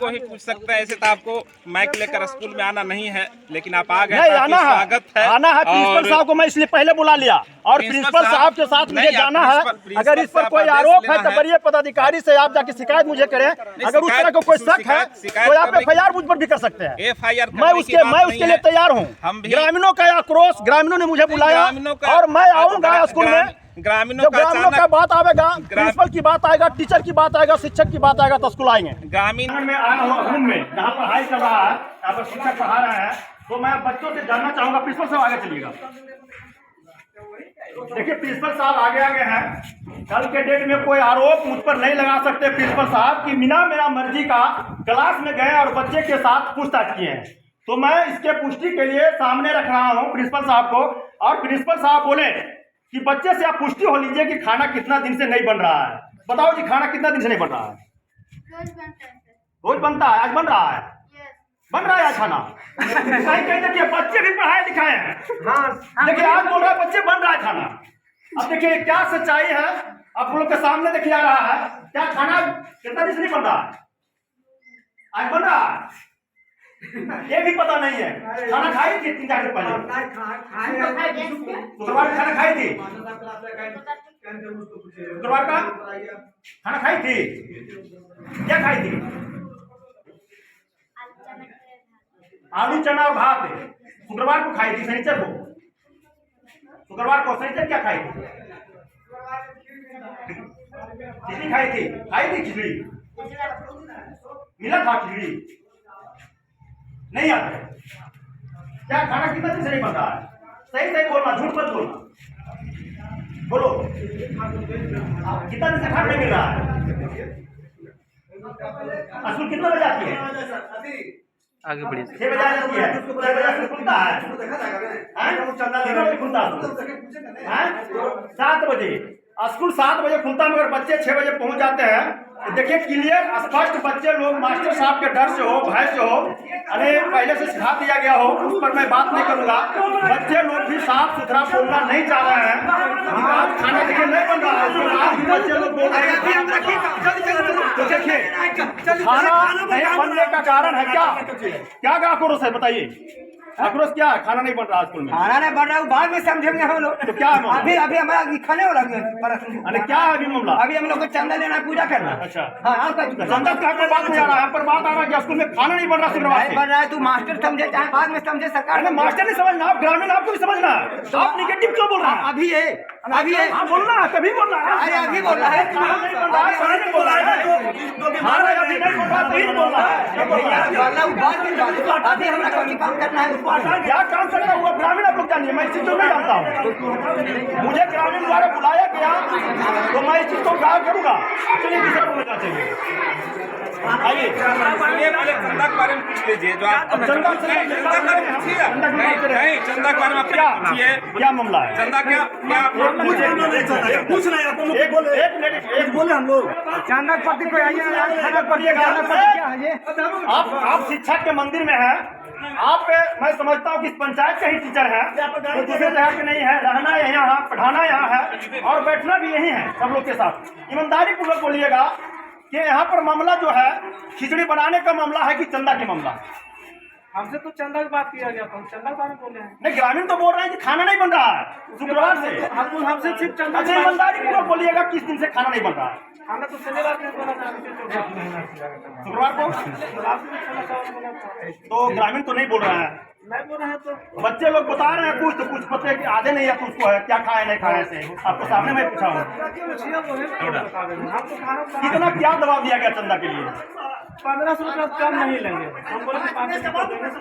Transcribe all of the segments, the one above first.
को ही पूछ सकते हैं। ऐसे तो आपको माइक लेकर स्कूल में आना नहीं है, लेकिन आप आ गए। नहीं आना है, स्वागत है। आना है। प्रिंसिपल साहब को मैं इसलिए पहले बुला लिया और प्रिंसिपल साहब के साथ मुझे जाना है। अगर इस पर कोई आरोप है तो वरीय पदाधिकारी से आप जाके शिकायत मुझे करें। अगर उस तरह का कोई शक है तो आप FIR मुझ पर भी कर सकते हैं। FIR मैं उसके लिए तैयार हूँ। ग्रामीणों का आक्रोश, ग्रामीणों ने मुझे बुलाया और मैं आऊँगा स्कूल में। ग्रामीणों का बात आएगा, प्रिंसिपल की बात आएगा, टीचर की बात आएगा, शिक्षक की बात आएगा तो स्कूल आएंगे। ग्रामीण में आया हूँ रूम में जहाँ पढ़ाई चल रहा है, यहाँ पर शिक्षक पढ़ा रहे हैं, तो मैं बच्चों से जानना चाहूंगा। प्रिंसिपल साहब आगे चलिएगा। देखिए प्रिंसिपल साहब आगे हैं। कल के डेट में कोई आरोप मुझ पर नहीं लगा सकते प्रिंसिपल साहब कि बिना मेरा मर्जी का क्लास में गए और बच्चे के साथ पूछताछ किए हैं। तो मैं इसके पुष्टि के लिए सामने रख रहा हूँ प्रिंसिपल साहब को। और प्रिंसिपल साहब बोले कि बच्चे से आप पुष्टि हो लीजिए कि खाना कितना दिन से नहीं बन रहा है। बताओ जी, खाना कितना दिन से नहीं बन रहा है? रोज बनता है। आज बन रहा है? बन रहा है आज खाना। सही कहते कि बच्चे भी पढ़ाए लिखाए हैं। देखिए आज बोल रहा है बच्चे बन रहा है खाना। अब देखिए क्या सच्चाई है आप लोग के सामने देखिए आ रहा है। क्या खाना कितना दिन से नहीं बन रहा है? आज बन रहा है, ये भी पता नहीं है। खाना खाई थी 3-4 दिन पहले, शुक्रवार खाना खाई थी। शुक्रवार का खाना खाई थी, क्या खाई थी? आलू चना और भात। शुक्रवार को खाई थी, शनिचर को। शुक्रवार को शनिचर क्या खाई थी? खिचड़ी खाई थी खिचड़ी। मिला था खिचड़ी? नहीं आता है। क्या खाना कितना दिन से नहीं बन रहा है? सही सही बोलना, झूठ मत बोलना। बोलो कितना दिन से खाना नहीं मिल रहा है? स्कूल कितना बजे आती है? आगे बढ़िए। 6 बजे आती है। 6 बजे खुलता है। 7 बजे स्कूल 7 बजे खुलता है, मगर बच्चे 6 बजे पहुंच जाते हैं। तो देखिए क्लियर स्पष्ट बच्चे लोग मास्टर साहब के डर से हो, भय से हो, अरे पहले से सिखा दिया गया हो, उस पर मैं बात नहीं करूंगा। बच्चे लोग भी साफ सुथरा बोलना नहीं चाह रहे हैं। आज खाना देखिए नहीं बन रहा है, उसके बाद भी बच्चे लोग बोल रहे हैं। तो देखिए खाना नहीं बनने का कारण है क्या आक्रोश है? बताइए आक्रोश क्या है? खाना नहीं बन रहा स्कूल में। खाना नहीं बन रहा, बाद में समझेंगे हम लोग। तो क्या है? अभी हमारा खाने वाला अरे क्या है अभी मामला? अभी हम लोग को चंदा लेना, पूजा करना। अच्छा हाँ, चंदा का कोई बात नहीं आ रहा है, पर बात आ रहा है कि स्कूल में खाना नहीं बन रहा। शुक्रवार बन रहा है, तू मास्टर समझे चाहे बाद में समझे, सरकार ने मास्टर नहीं समझना, आप ग्रामीण आपको भी समझना है। तो आप निगेटिव क्यों बोल रहे हैं? अभी है बोलना है, कभी बोलना है। अरे अभी बोल रहा है, नहीं बोल रहा है, नहीं बोल रहा है। अभी नहीं बोल रहा, तो ही बोल रहा है। अभी हमारा कोई काम करना है। क्या काम करना हुआ ग्रामीण आप लोग जानिए, मैं इस चीज को नहीं जानता हूँ। मुझे ग्रामीण द्वारा बुलाया गया तो मैं इस चीज को गायब करूंगा। चलिए दूसरा बोलना चाहिए। आइए चंदा के बारे में पूछ लीजिए। जो आप चंदा चंदा के बारे में पूछिए। नहीं, चंदा के बारे में क्या पूछिए। क्या मामला है? चंदा क्या पूछ रहे हैं? एक बोले हम लोग चंदा पति को आप शिक्षक के मंदिर में हैं। आप मैं समझता हूँ कि इस पंचायत के ही टीचर हैं, तो दूसरे जगह के नहीं है। रहना यहाँ है, पढ़ाना यहाँ है और बैठना भी यही है सब लोग के साथ। ईमानदारी पूर्वक बोलिएगा कि यहाँ पर मामला जो है खिचड़ी बनाने का मामला है कि चंदा की मामला? हमसे तो चंदा की बात किया गया था, चंदा के बारे में बोले हैं। नहीं, ग्रामीण तो बोल रहे हैं कि खाना नहीं बन रहा है शुक्रवार से। हमसे सिर्फ चंदा। अच्छा ईमानदारी पूर्वक बोलिएगा किस दिन से खाना नहीं बन रहा है? खाना तो शनिवार के बोला था, शुक्रवार को। तो ग्रामीण तो नहीं बोल रहा है, नहीं बोल रहे हैं। तो बच्चे लोग बता रहे हैं कुछ, तो कुछ बच्चे आधे नहीं है तो उसको है क्या खाए नहीं खाए से आपको सामने में पूछा हूँ। कितना क्या दबाव दिया गया चंदा के लिए? 1500 रुपया कम नहीं लेंगे। हम बोले 500 रुपया देने से।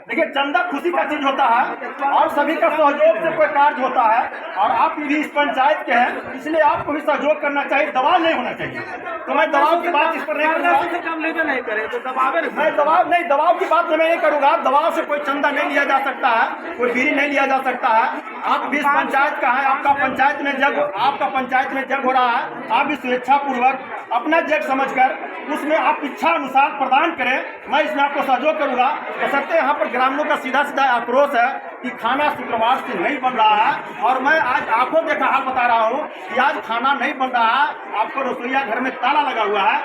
देखिए चंदा खुशी का चीज होता है और सभी का सहयोग से कोई कार्य होता है। और आप भी इस पंचायत के हैं, इसलिए आपको भी सहयोग करना चाहिए, दबाव नहीं होना चाहिए। तो मैं दबाव की बात इस पर नहीं करूँगा। कम लेके नहीं करे तो दबावे नहीं। मैं दबाव की बात मैं नहीं करूंगा। दबाव से कोई चंदा नहीं लिया जा सकता है, कोई बीड़ी नहीं लिया जा सकता है। आप भी इस पंचायत का है, आपका पंचायत में जग हो रहा है। आप भी स्वेच्छा पूर्वक अपना जग समझकर उसमें आप इच्छा अनुसार प्रदान करें। मैं इसमें आपको सहयोग करूंगा। तो सकते यहाँ पर ग्रामीणों का सीधा आक्रोश है कि खाना शुक्रवार से नहीं बन रहा है। और मैं आज आंखों देखा हाल बता रहा हूँ कि आज खाना नहीं बन रहा है। आपको रसोईया घर में ताला लगा हुआ है।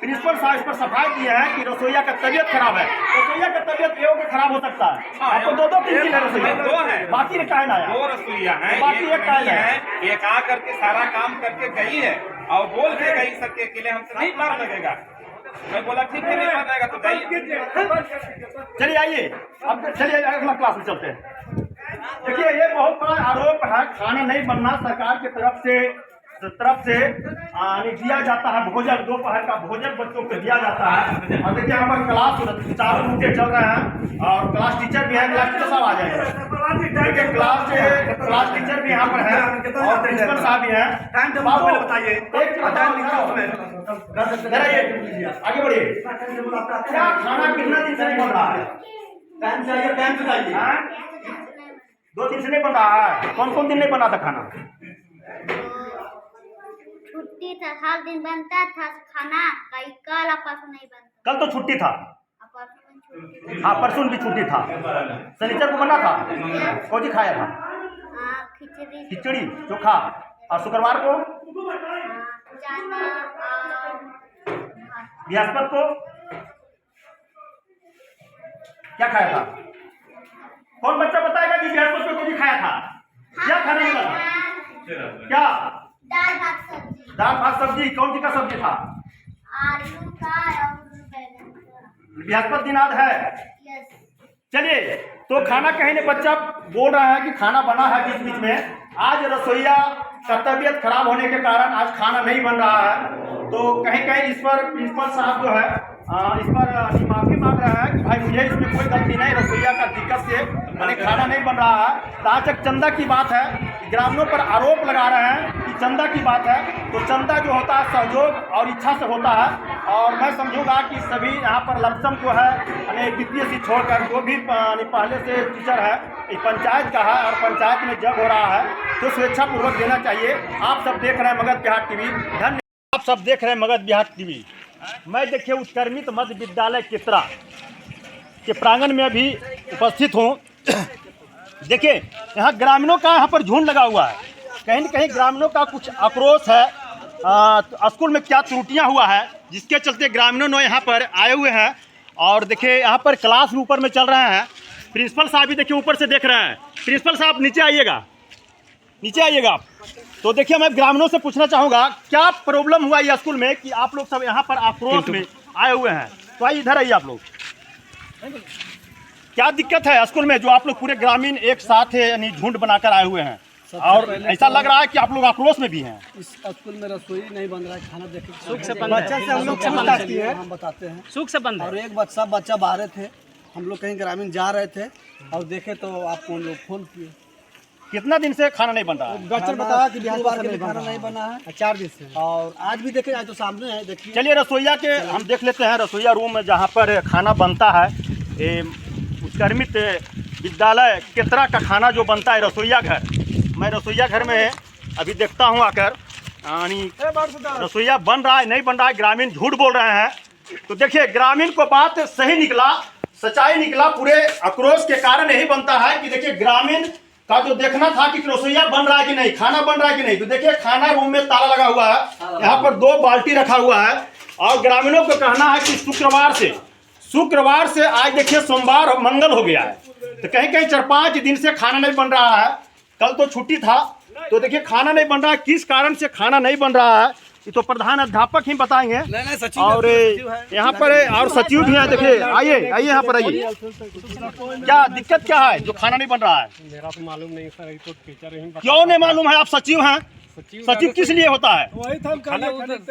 प्रिंसिपल साहब इस पर सफाई दिए हैं कि रसोईया का तबीयत खराब है। रसोईया का तबीयत एवं के खराब हो सकता है। आपको दो तीन दिन है रसोईया, दो है, बाकी ने काहे ना आया? 2 रसोईया हैं, बाकी एक काहे ना है, एक आ करके सारा काम करके गई है और बोल के गई सबके अकेले हमसे नहीं पार लगेगा। मैं बोला ठीक है नहीं पार लगेगा तो गई। चलिए आइए, अब चलिए अगला क्लास में चलते हैं। देखिए ये बहुत बड़ा आरोप है, खाना नहीं बनना सरकार की तरफ से दिया जाता है। भोजन दोपहर का भोजन बच्चों को दिया जाता है। और देखिए हमारे क्लास चारों मुद्दे चल रहे हैं और क्लास टीचर भी है। क्लास टीचर साहब आ जाएंगे। देखिए क्लास टीचर भी यहाँ पर है और प्रिंसिपल साहब भी हैं। बाबू बताइए, आगे बढ़िए, क्या खाना कितना दिन से नहीं बन रहा है? टाइम चाहिए, टाइम बताइए। 2 दिन से नहीं बन रहा है। कौन कौन दिन नहीं बना था खाना? छुट्टी था, हर दिन बनता था खाना, कल परसों नहीं बनता। कल तो छुट्टी था। परसों हाँ परसों भी छुट्टी था। शनिचर को बना था। कौन सी खाया था? खिचड़ी, खिचड़ी चोखा। और शुक्रवार को चना और बृहस्पति को क्या खाया था? कौन बच्चा बताएगा कि बृहस्पति को कौन खाया था? क्या खाना मिला? क्या? दाल भात सब्जी। दाल भात सब्जी। कौन सी का सब्जी था? आलू का और बैंगन का। बृहस्पति दिन आज है। यस। चलिए तो खाना कहीं ने बच्चा बोल रहा है कि खाना बना है बीच बीच में। आज रसोईया का तबीयत खराब होने के कारण आज खाना नहीं बन रहा है। तो कहीं कहीं इस पर प्रिंसिपल साहब जो है इस पर माफी मांग रहा है कि भाई मुझे इसमें कोई गलती नहीं, रसोईया का दिक्कत से मैंने खाना नहीं बन रहा है। जहाँ तक चंदा की बात है, ग्रामीणों पर आरोप लगा रहे हैं कि चंदा की बात है, तो चंदा जो होता है सहयोग और इच्छा से होता है। और मैं समझूंगा कि सभी यहाँ पर लमसम जो है वित्तीय से छोड़कर जो भी पहले से टीचर है इस पंचायत का है और पंचायत में जग हो रहा है तो स्वेच्छापूर्वक देना चाहिए। आप सब देख रहे हैं मगध बिहार टीवी। धन्यवाद। आप सब देख रहे हैं मगध बिहार टीवी। मैं देखिए उत्कर्मित मध्य विद्यालय केतरा के प्रांगण में अभी उपस्थित हूँ। देखिए यहाँ ग्रामीणों का यहाँ पर झुंड लगा हुआ है। कहीं न कहीं ग्रामीणों का कुछ आक्रोश है। स्कूल में क्या त्रुटियां हुआ है जिसके चलते ग्रामीणों ने यहाँ पर आए हुए हैं। और देखिए यहाँ पर क्लास ऊपर में चल रहे हैं। प्रिंसिपल साहब भी देखिए ऊपर से देख रहे हैं। प्रिंसिपल साहब नीचे आइएगा, नीचे आइएगा आप। तो देखिए मैं ग्रामीणों से पूछना चाहूँगा क्या प्रॉब्लम हुआ ये स्कूल में कि आप लोग सब यहाँ पर आक्रोश में आए हुए हैं। तो आइए इधर आइए आप लोग। क्या दिक्कत है स्कूल में जो आप लोग पूरे ग्रामीण एक साथ है यानी झुंड बनाकर आए हुए हैं और ऐसा लग रहा है कि आप लोग आक्रोश में भी हैं? इस स्कूल में रसोई नहीं बन रहा है, खाना देखिए सुख से बंद है, हम बताते हैं सुख से बंद है। और एक बच्चा बाहर थे, हम लोग कहीं ग्रामीण जा रहे थे और देखे तो आपको लोग फोन किए। कितना दिन से खाना नहीं बन रहा है? बच्चा बताया कि बुधवार के खाना नहीं बना है 4 दिन से, और आज भी देखे आज तो सामने है। देखिए चलिए रसोईया के हम देख लेते हैं। रसोईया रूम में जहाँ पर खाना बनता है, उत्कर्मित विद्यालय केतरा का खाना जो बनता है रसोईया घर। मैं रसोईया घर में अभी देखता हूँ आकर यानी रसोईया बन रहा है नहीं बन रहा है, ग्रामीण झूठ बोल रहे हैं। तो देखिए ग्रामीण को बात सही निकला, सच्चाई निकला। पूरे आक्रोश के कारण यही बनता है कि देखिए ग्रामीण का जो देखना था कि रसोईया बन रहा है कि नहीं, खाना बन रहा है कि नहीं। तो देखिए खाना रूम में ताला लगा हुआ है, यहाँ पर 2 बाल्टी रखा हुआ है और ग्रामीणों को कहना है कि शुक्रवार से आज देखिए सोमवार और मंगल हो गया है। तो कहीं कहीं 4-5 दिन से खाना नहीं बन रहा है। कल तो छुट्टी था। तो देखिए खाना नहीं बन रहा है, किस कारण से खाना नहीं बन रहा है ये तो प्रधान अध्यापक ही बताएंगे। और यहाँ पर और सचिव भी हैं। देखिए आइए यहाँ पर आइए। क्या दिक्कत क्या है जो खाना नहीं बन रहा है? मेरा तो मालूम नहीं सर, तो टीचर ही क्यों नहीं मालूम है? आप सचिव हैं, सचिव किस लिए होता है? वही था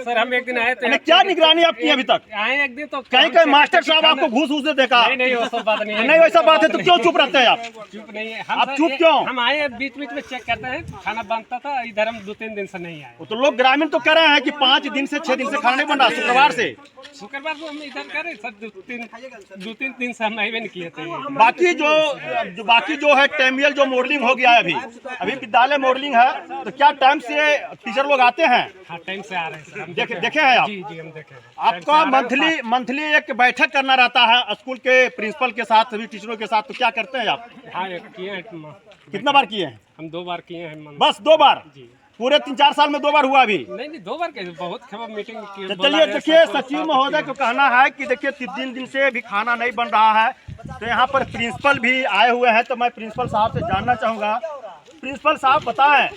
सर, हम एक दिन आए थे। क्या निगरानी आपकी अभी तक? आए एक दिन तो कहीं कहीं मास्टर साहब आपको घूस दे देखा? नहीं वैसा बात नहीं है। नहीं वैसा बात है तो क्यों चुप रहते हैं आप? चुप नहीं है आप चुप क्यों? हम आए बीच बीच में चेक करते हैं, खाना बनता था। इधर हम 2-3 दिन से नहीं आए। तो लोग ग्रामीण तो कह रहे हैं कि 5 दिन से 6 दिन से खाना नहीं बन रहा शुक्रवार से। शुक्रवार को हम इधर करे सर 2-3 दिन से हम नहीं भी किए थे। बाकी जो है टेमियल जो मॉडलिंग हो गया है अभी विद्यालय मॉडलिंग है, तो क्या टाइम से टीचर लोग आते हैं? हाँ टाइम से आ रहे हैं सर, हम देखे हैं आप? जी हम देखे हैं। आपका मंथली एक बैठक करना रहता है स्कूल के प्रिंसिपल के साथ, सभी टीचरों के साथ, तो क्या करते हैं आप? हाँ किए हैं। कितना बार किए हैं? हम 2 बार किए हैं। बस 2 बार? जी। पूरे 3-4 साल में 2 बार हुआ अभी? नहीं 2 बार कैसे, बहुत खबर मीटिंग की। तो चलिए देखिए, सचिव महोदय को कहना है कि देखिए 3 दिन से भी खाना नहीं बन रहा है, तो यहाँ पर प्रिंसिपल भी आए हुए हैं, तो मैं प्रिंसिपल साहब से जानना चाहूँगा। प्रिंसिपल साहब बताएं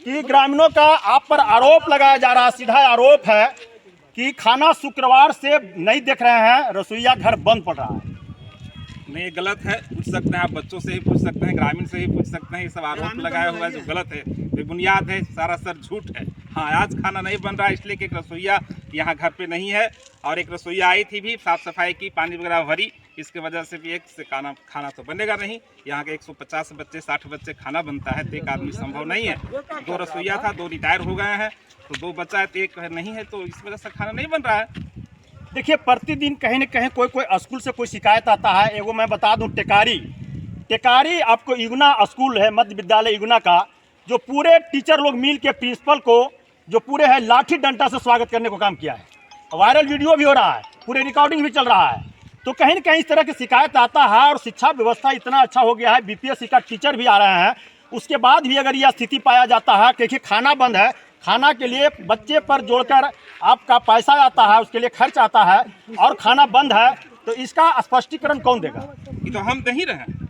कि ग्रामीणों का आप पर आरोप लगाया जा रहा है, सीधा आरोप है कि खाना शुक्रवार से नहीं देख रहे हैं, रसोईया घर बंद पड़ रहा है। नहीं, ये गलत है। पूछ सकते हैं आप, बच्चों से ही पूछ सकते हैं, ग्रामीण से ही पूछ सकते हैं। ये सब आरोप लगाया हुआ है जो गलत है, बेबुनियाद है, सारा सर झूठ है। हाँ, आज खाना नहीं बन रहा है इसलिए कि एक रसोईया यहाँ घर पे नहीं है, और एक रसोईया आई थी भी, साफ सफाई की, पानी वगैरह भरी, इसके वजह से भी एक से खाना तो बनेगा नहीं। यहाँ के 150 बच्चे 60 बच्चे खाना बनता है, तो एक आदमी संभव नहीं है। 2 रसोईया था, 2 रिटायर हो गए हैं, तो 2 बच्चा है, तो 1 नहीं है, तो इस वजह से खाना नहीं बन रहा है। देखिए, प्रतिदिन कहीं न कहीं कोई स्कूल से कोई शिकायत आता है। एगो मैं बता दूं, टेकारी आपको इगुना स्कूल है, मध्य विद्यालय इगुना का, जो पूरे टीचर लोग मिल के प्रिंसिपल को जो पूरे है लाठी डंडा से स्वागत करने को काम किया है। वायरल वीडियो भी हो रहा है, पूरे रिकॉर्डिंग भी चल रहा है। तो कहीं न कहीं इस तरह की शिकायत आता है, और शिक्षा व्यवस्था इतना अच्छा हो गया है, बीपीएससी का टीचर भी आ रहे हैं, उसके बाद भी अगर यह स्थिति पाया जाता है कि खाना बंद है, खाना के लिए बच्चे पर जोड़कर आपका पैसा आता है, उसके लिए खर्च आता है, और खाना बंद है, तो इसका स्पष्टीकरण कौन देगा? ये तो हम दे ही रहे हैं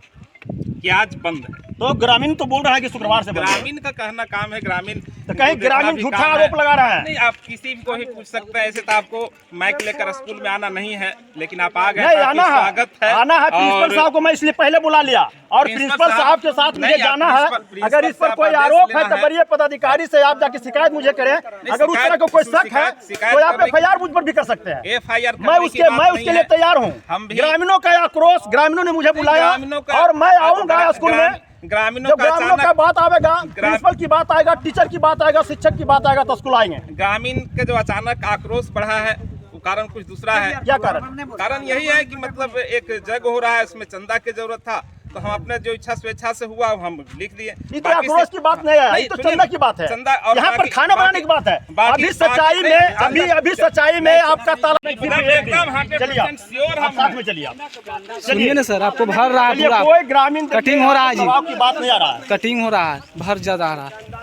कि आज बंद है। तो ग्रामीण तो बोल रहा है कि शुक्रवार से बंद है। ग्रामीण का कहना काम है, ग्रामीण तो कहीं ग्रामीण झूठा आरोप लगा रहा है। नहीं, आप किसी को ही पूछ सकते हैं। ऐसे तो आपको माइक लेकर स्कूल में आना नहीं है, लेकिन आप आ गए, नहीं, आना स्वागत है। आना है। प्रिंसिपल साहब को मैं इसलिए पहले बुला लिया, और प्रिंसिपल साहब के साथ मुझे जाना है। अगर इस पर कोई आरोप है तो वरीय पदाधिकारी से आप जाके शिकायत मुझे करें। अगर उस तरह का कोई शक है तो आप FIR मुझ पर भी कर सकते हैं। FIR मैं उसके लिए तैयार हूँ। ग्रामीणों का आक्रोश, ग्रामीणों ने मुझे बुलाया, और मैं आऊँगा स्कूल में। ग्रामीणों का बात आएगा, प्रिंसिपल की बात आएगा, टीचर की बात आएगा, शिक्षक की बात आएगा, तो स्कूल आएंगे। ग्रामीण के जो अचानक आक्रोश बढ़ा है, वो कारण कुछ दूसरा है। क्या कारण? कारण यही है कि मतलब एक जग हो रहा है, उसमें चंदा की जरूरत था, तो हम अपने जो इच्छा स्वेच्छा से हुआ हम लिख दिए। ये तो आक्रोश की बात नहीं है, ये तो चंदा की बात है। यहाँ पर खाना बनाने की बात है। अभी सच्चाई में अभी सच्चाई में आपका ताला चलिए, आप साथ में चलिए। आप सुनिए ना सर, आपको भर रहा है पूरा, कोई ग्रामीण कटिंग हो रहा है जी, की बात नहीं आ रहा है, कटिंग हो रहा है, भर ज्यादा आ रहा है।